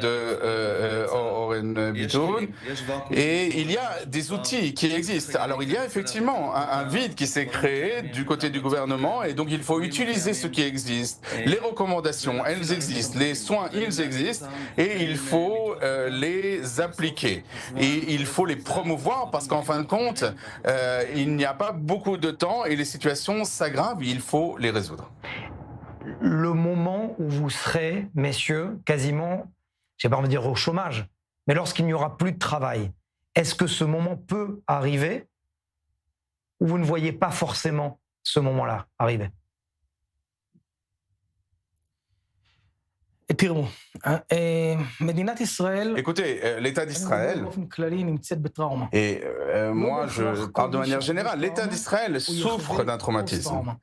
de Oren Bitoun et il y a des outils qui existent. Alors il y a effectivement un vide qui s'est créé du côté du gouvernement et donc il faut utiliser ce qui existe. Les recommandations, elles existent. Les soins, ils existent. Et il faut les appliquer. Et il faut les promouvoir parce qu'en fin de compte, il n'y a pas beaucoup de temps et les situations s'aggravent. Il faut les résoudre. Le moment où vous serez, messieurs, quasiment, j'ai pas envie de dire au chômage, mais lorsqu'il n'y aura plus de travail, est-ce que ce moment peut arriver ou vous ne voyez pas forcément ce moment-là arriver? Écoutez, l'État d'Israël, et moi je parle de manière générale, l'État d'Israël souffre d'un traumatisme.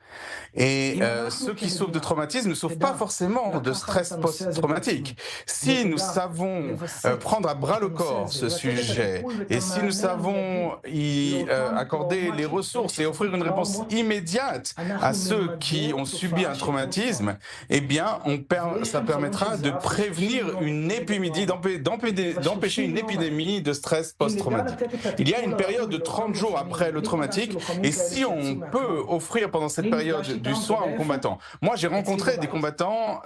Et ceux qui souffrent de traumatisme ne souffrent pas forcément de stress post-traumatique. Si nous savons prendre à bras le corps ce sujet, et si nous savons y accorder les ressources et offrir une réponse immédiate à ceux qui ont subi un traumatisme, eh bien ça permettra de prévenir une épidémie, d'empêcher une épidémie de stress post-traumatique. Il y a une période de 30 jours après le traumatique et si on peut offrir pendant cette période du soin aux combattants. Moi, j'ai rencontré des combattants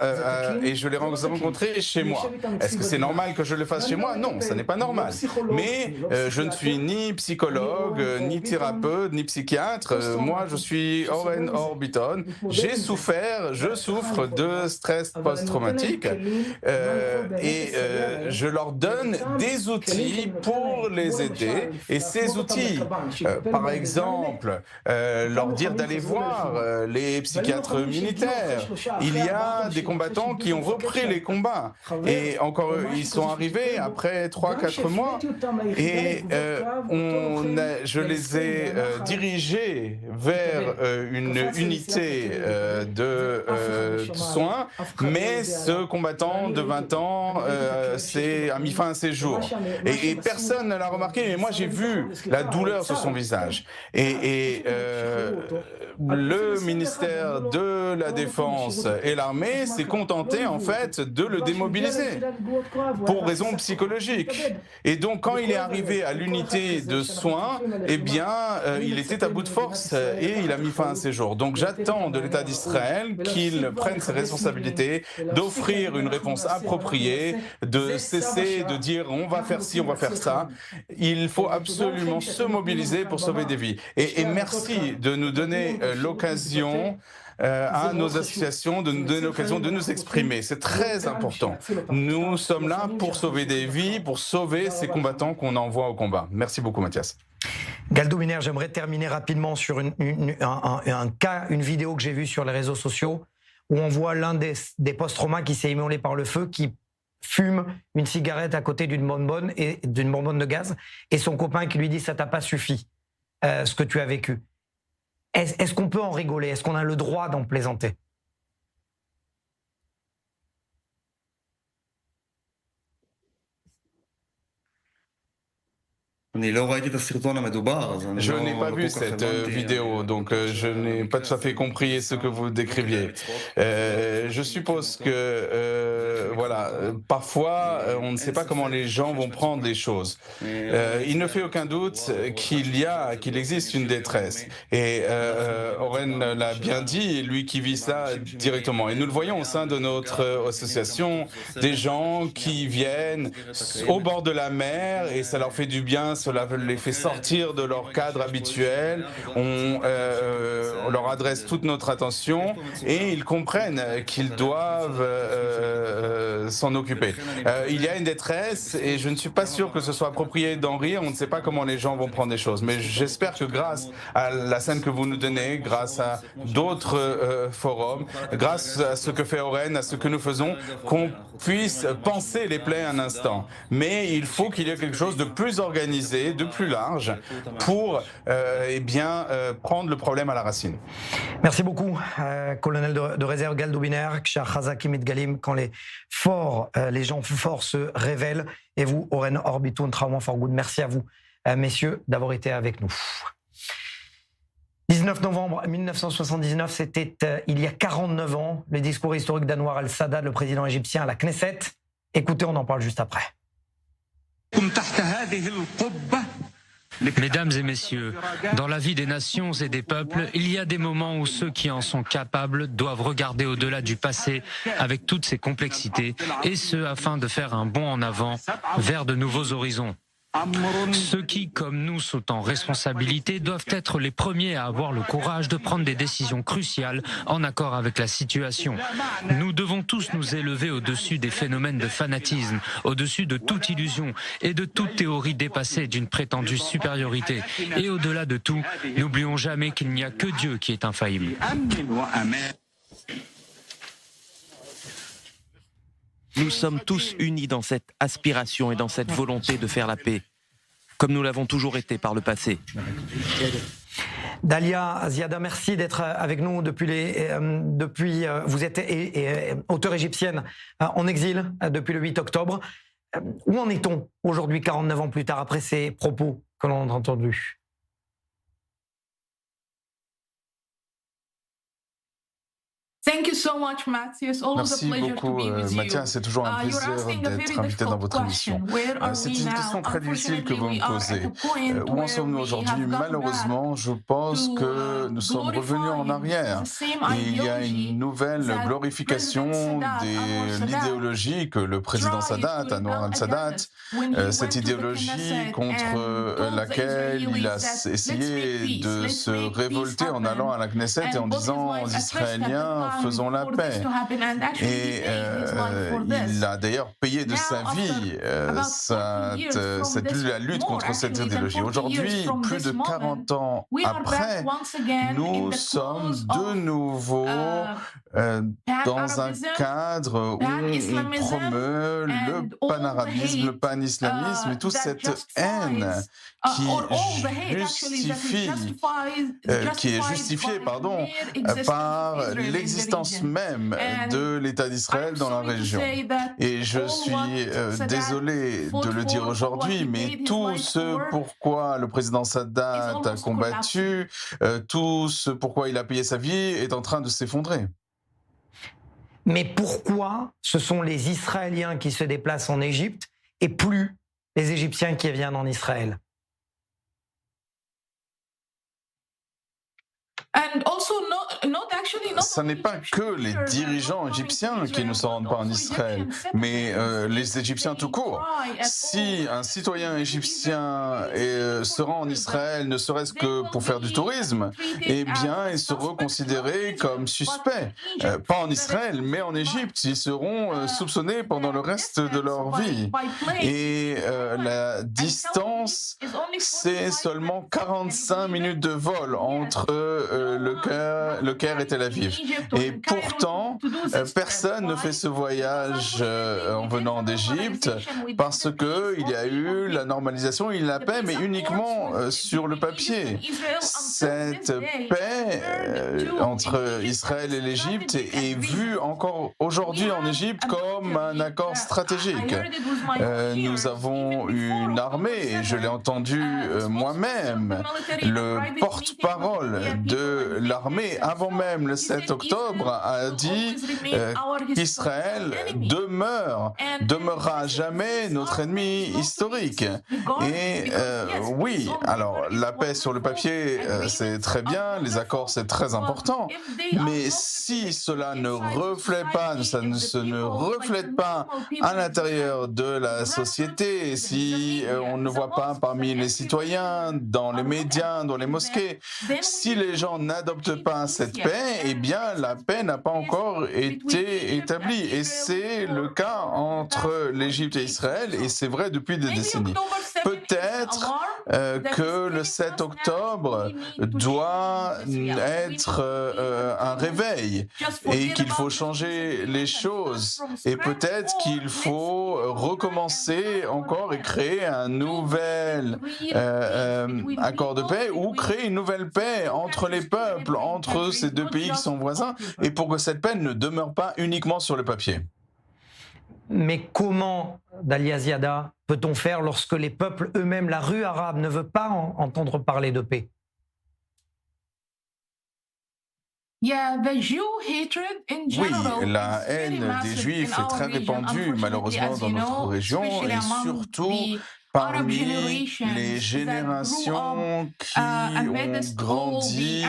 et je les ai rencontrés chez moi. Est-ce que c'est normal que je le fasse chez moi? Non, ça n'est pas normal. Mais je ne suis ni psychologue, ni thérapeute, ni psychiatre. Moi, je suis Oren Or Bitoun. J'ai souffert, je souffre de stress post-traumatique. politique et je leur donne des outils pour les aider. Et ces outils, par exemple, leur dire d'aller voir les psychiatres militaires. Il y a des combattants qui ont repris les combats et encore ils sont arrivés après 3-4 mois et je les ai dirigés vers une unité de soins, mais ce combattant de 20 ans a mis fin à ses jours. Et personne ne l'a remarqué, mais moi j'ai vu la douleur sur son visage. Et le ministère de la Défense et l'armée s'est contenté en fait de le démobiliser pour raisons psychologiques. Et donc quand il est arrivé à l'unité de soins, eh bien il était à bout de force et il a mis fin à ses jours. Donc j'attends de l'État d'Israël qu'il prenne ses responsabilités, d'offrir une réponse appropriée, de cesser de dire on va faire ci, on va faire ça. Il faut absolument se mobiliser pour sauver des vies. Et merci de nous donner l'occasion à nos associations, de nous donner l'occasion de nous exprimer. C'est très important. Nous sommes là pour sauver des vies, pour sauver ces combattants qu'on envoie au combat. Merci beaucoup, Mathias. Galdo Biner, j'aimerais terminer rapidement sur une vidéo que j'ai vue sur les réseaux sociaux où on voit l'un des post-romains qui s'est immolé par le feu, qui fume une cigarette à côté d'une bonbonne de gaz, et son copain qui lui dit « ça t'a pas suffi, ce que tu as vécu ». Est-ce qu'on peut en rigoler? Est-ce qu'on a le droit d'en plaisanter? Je n'ai pas vu cette vidéo, donc je n'ai pas tout à fait compris ce que vous décriviez. Je suppose que, voilà, parfois, on ne sait pas comment les gens vont prendre les choses. Il ne fait aucun doute qu'il existe une détresse. Et Oren l'a bien dit, lui qui vit ça directement. Et nous le voyons au sein de notre association, des gens qui viennent au bord de la mer et ça leur fait du bien, cela les fait sortir de leur cadre habituel, on leur adresse toute notre attention et ils comprennent qu'ils doivent s'en occuper. Il y a une détresse et je ne suis pas sûr que ce soit approprié d'en rire, on ne sait pas comment les gens vont prendre les choses, mais j'espère que grâce à la scène que vous nous donnez, grâce à d'autres forums, grâce à ce que fait Oren, à ce que nous faisons, qu'on puisse penser les plaies un instant. Mais il faut qu'il y ait quelque chose de plus organisé, de plus large, pour prendre le problème à la racine. Merci beaucoup, colonel de réserve Galdo Biner, quand les gens forts se révèlent. Et vous, Oren Orbitun, Trauma for Good, merci à vous, messieurs, d'avoir été avec nous. 19 novembre 1979, c'était il y a 49 ans, le discours historique d'Anwar al-Sadat, le président égyptien, à la Knesset. Écoutez, on en parle juste après. Mesdames et messieurs, dans la vie des nations et des peuples, il y a des moments où ceux qui en sont capables doivent regarder au-delà du passé avec toutes ses complexités, et ce afin de faire un bond en avant vers de nouveaux horizons. Ceux qui, comme nous, sont en responsabilité doivent être les premiers à avoir le courage de prendre des décisions cruciales en accord avec la situation. Nous devons tous nous élever au-dessus des phénomènes de fanatisme, au-dessus de toute illusion et de toute théorie dépassée d'une prétendue supériorité. Et au-delà de tout, n'oublions jamais qu'il n'y a que Dieu qui est infaillible. Nous sommes tous unis dans cette aspiration et dans cette volonté de faire la paix, comme nous l'avons toujours été par le passé. Dalia Ziada, merci d'être avec nous depuis vous êtes auteure égyptienne en exil depuis le 8 octobre. Où en est-on aujourd'hui, 49 ans plus tard, après ces propos que l'on a entendus? Merci beaucoup, Mathias. C'est toujours un plaisir d'être invité dans votre émission. C'est une question très difficile que vous me posez. Où en sommes-nous aujourd'hui? Malheureusement, je pense que nous sommes revenus en arrière. Il y a une nouvelle glorification de l'idéologie que le président Sadat, Anwar al-Sadat, cette idéologie contre laquelle il a essayé de se révolter en allant à la Knesset et en disant aux Israéliens: faisons la paix. Et il a d'ailleurs payé de sa vie la lutte contre cette idéologie. Aujourd'hui, plus de 40 ans après, nous sommes de nouveau dans un cadre où on promeut le panarabisme, le pan-islamisme et toute cette haine qui est justifiée par l'existence même de l'État d'Israël dans la région. Et je suis désolé de le dire aujourd'hui, mais tout ce pourquoi le président Sadat a combattu, tout ce pourquoi il a payé sa vie est en train de s'effondrer. Mais pourquoi ce sont les Israéliens qui se déplacent en Égypte et plus les Égyptiens qui viennent en Israël? Ce n'est pas que les dirigeants égyptiens qui ne se rendent pas en Israël, mais les Égyptiens tout court. Si un citoyen égyptien se rend en Israël, ne serait-ce que pour faire du tourisme, eh bien, ils seront considérés comme suspects. Pas en Israël, mais en Égypte. Ils seront soupçonnés pendant le reste de leur vie. Et la distance, c'est seulement 45 minutes de vol entre le Caire et Tel Aviv. Et pourtant, personne ne fait ce voyage en venant d'Égypte parce qu'il y a eu la normalisation et la paix, mais uniquement sur le papier. Cette paix entre Israël et l'Égypte est vue encore aujourd'hui en Égypte comme un accord stratégique. Nous avons une armée, et je l'ai entendu moi-même, le porte-parole de l'armée, avant même le 7 octobre, a dit qu'Israël demeurera à jamais notre ennemi historique. Et oui, alors la paix sur le papier, c'est très bien, les accords, c'est très important, mais si cela ne reflète pas, ça ne reflète pas à l'intérieur de la société, si on ne voit pas parmi les citoyens, dans les médias, dans les mosquées, si les gens n'adoptent pas cette paix, eh bien la paix n'a pas encore été établie. Et c'est le cas entre l'Égypte et Israël, et c'est vrai depuis des décennies. Peut-être que le 7 octobre doit être un réveil et qu'il faut changer les choses. Et peut-être qu'il faut recommencer encore et créer un nouvel accord de paix ou créer une nouvelle paix entre les peuples, entre ces deux pays qui sont voisins, et pour que cette paix ne demeure pas uniquement sur le papier. Mais comment, Dalia Ziada, peut-on faire lorsque les peuples eux-mêmes, la rue arabe, ne veut pas entendre parler de paix? Oui, la haine des Juifs est très répandue, malheureusement, dans notre région, et surtout parmi les générations qui ont grandi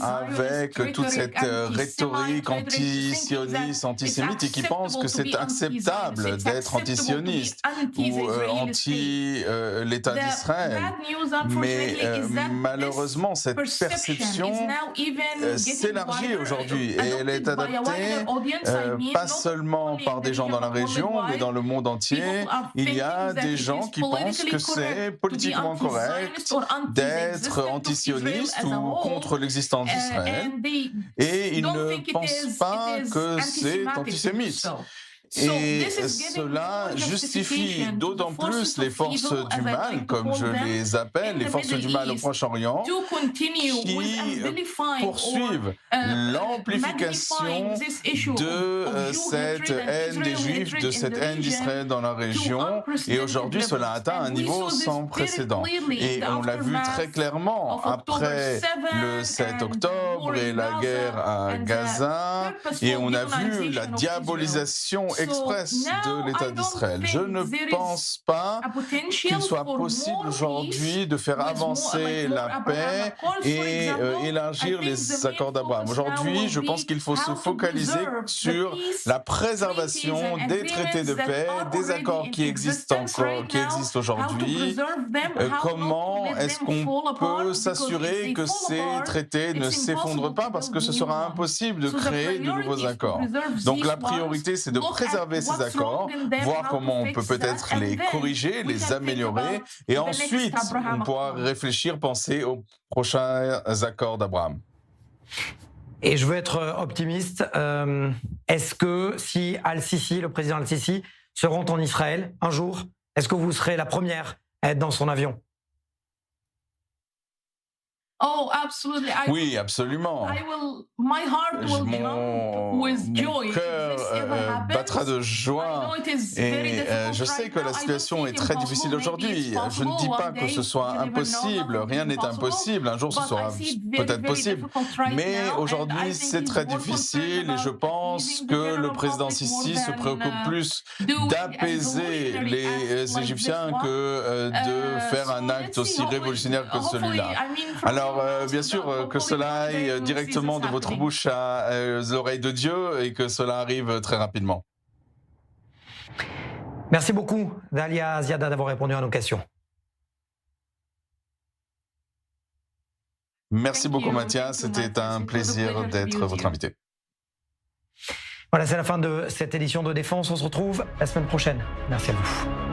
avec toute cette rhétorique anti-sioniste, antisémite, et qui pensent que c'est acceptable d'être anti-sioniste ou anti-l'État d'Israël. Mais malheureusement, cette perception s'élargit aujourd'hui, et elle est adaptée pas seulement par des gens dans la région, mais dans le monde entier. Il y a des gens qui pensent que c'est politiquement correct d'être antisioniste ou contre l'existence d'Israël, et ils ne pensent pas que c'est antisémite. Et cela justifie d'autant plus les forces du mal, comme je les appelle, les forces du mal au Proche-Orient, qui poursuivent l'amplification de cette haine des Juifs, de cette haine d'Israël dans la région. Et aujourd'hui, cela atteint un niveau sans précédent. Et on l'a vu très clairement après le 7 octobre et la guerre à Gaza. Et on a vu la diabolisation express de l'État d'Israël. Je ne pense pas qu'il soit possible aujourd'hui de faire avancer la paix et élargir les accords d'Abraham. Aujourd'hui, je pense qu'il faut se focaliser sur la préservation des traités de paix, des accords qui existent aujourd'hui. Comment est-ce qu'on peut s'assurer que ces traités ne s'effondrent pas, parce que ce sera impossible de créer de nouveaux accords. Donc la priorité, c'est de préserver ces accords, voir comment on peut peut-être les corriger, les améliorer, et ensuite on pourra réfléchir, penser aux prochains accords d'Abraham. Et je veux être optimiste. Est-ce que si Al-Sisi, le président Al-Sisi, se rend en Israël un jour, est-ce que vous serez la première à être dans son avion? Oui, absolument. Mon cœur battra de joie et je sais que la situation est très difficile aujourd'hui. Je ne dis pas que ce soit impossible, rien n'est impossible, un jour ce sera peut-être possible, mais aujourd'hui c'est très difficile et je pense que le président Sisi se préoccupe plus d'apaiser les Égyptiens que de faire un acte aussi révolutionnaire que celui-là. Alors, bien sûr, que cela aille directement de votre bouche à l'oreille de Dieu et que cela arrive très rapidement. Merci beaucoup, Dalia Ziada, d'avoir répondu à nos questions. Merci beaucoup, Mathias. C'était un plaisir d'être votre invité. Voilà, c'est la fin de cette édition de Défense. On se retrouve la semaine prochaine. Merci à vous.